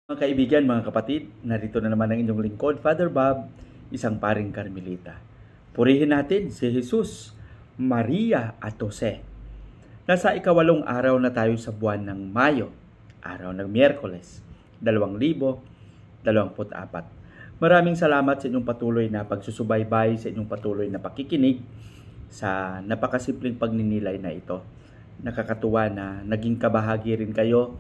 Mga kaibigan, mga kapatid, narito na naman ang inyong lingkod, Father Bob, isang paring Karmelita. Purihin natin si Jesus, Maria at Jose. Nasa ikawalong araw na tayo sa buwan ng Mayo, araw ng Miyerkules, 2024. Maraming salamat sa inyong patuloy na pagsusubaybay, sa inyong patuloy na pakikinig sa napakasimpleng pagninilay na ito. Nakakatuwa na naging kabahagi rin kayo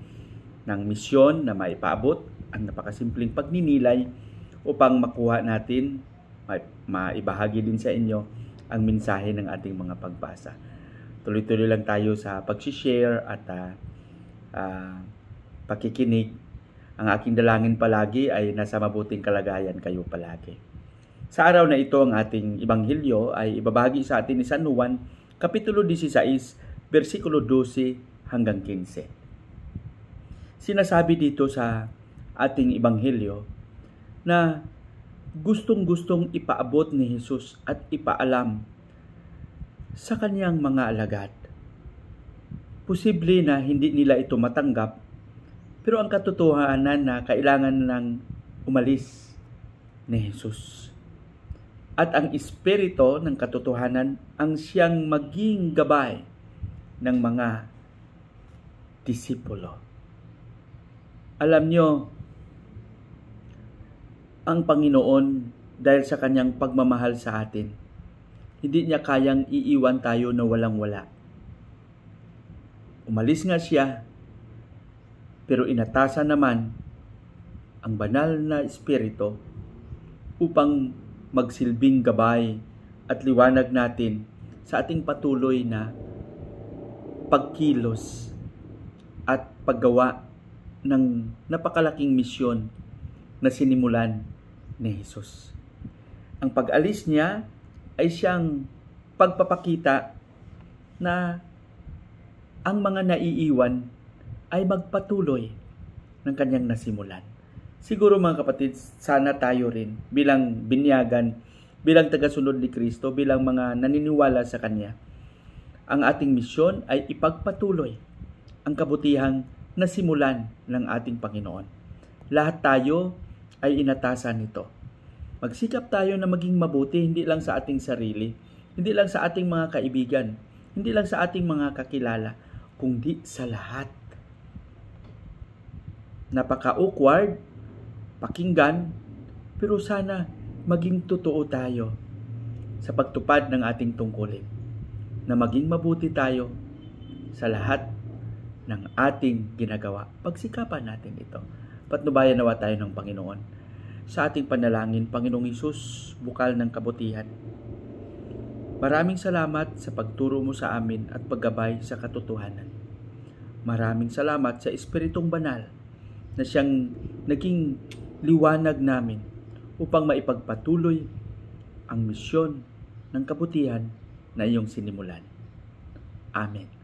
ng misyon na maipaabot ang napakasimpleng pagninilay upang makuha natin, maibahagi din sa inyo ang mensahe ng ating mga pagbasa. Tuloy-tuloy lang tayo sa pag-share at pakikinig. Ang aking dalangin palagi ay nasa mabuting kalagayan kayo palagi. Sa araw na ito, ang ating Ebanghelyo ay ibabahagi sa atin ni San Juan, Kapitulo 16, versikulo 12 hanggang 15. Sinasabi dito sa ating Ebanghelyo na gustong-gustong ipaabot ni Jesus at ipaalam sa kanyang mga alagad. Posible na hindi nila ito matanggap, pero ang katotohanan na kailangan ng umalis ni Jesus. At ang espiritu ng katotohanan ang siyang maging gabay ng mga disipulo. Alam nyo, ang Panginoon, dahil sa kanyang pagmamahal sa atin, hindi niya kayang iiwan tayo na walang-wala. Umalis nga siya, pero inatasan naman ang banal na espiritu upang magsilbing gabay at liwanag natin sa ating patuloy na pagkilos at paggawa ng napakalaking misyon na sinimulan ni Jesus. Ang pag-alis niya ay siyang pagpapakita na ang mga naiiwan ay magpatuloy ng kanyang nasimulan. Siguro mga kapatid, sana tayo rin bilang binyagan, bilang tagasunod ni Kristo, bilang mga naniniwala sa Kanya, ang ating misyon ay ipagpatuloy ang kabutihang nasimulan ng ating Panginoon. Lahat tayo ay inatasan nito. Magsikap tayo na maging mabuti, hindi lang sa ating sarili, hindi lang sa ating mga kaibigan, hindi lang sa ating mga kakilala, kundi sa lahat. Napaka-awkward, pakinggan, pero sana maging totoo tayo sa pagtupad ng ating tungkulin, na maging mabuti tayo sa lahat ng ating ginagawa. Pagsikapan natin ito. Patnubayan nawa tayo ng Panginoon. Sa ating panalangin, Panginoong Hesus, bukal ng kabutihan. Maraming salamat sa pagturo mo sa amin at paggabay sa katotohanan. Maraming salamat sa Espiritong Banal na siyang naging liwanag namin upang maipagpatuloy ang misyon ng kabutihan na iyong sinimulan. Amen.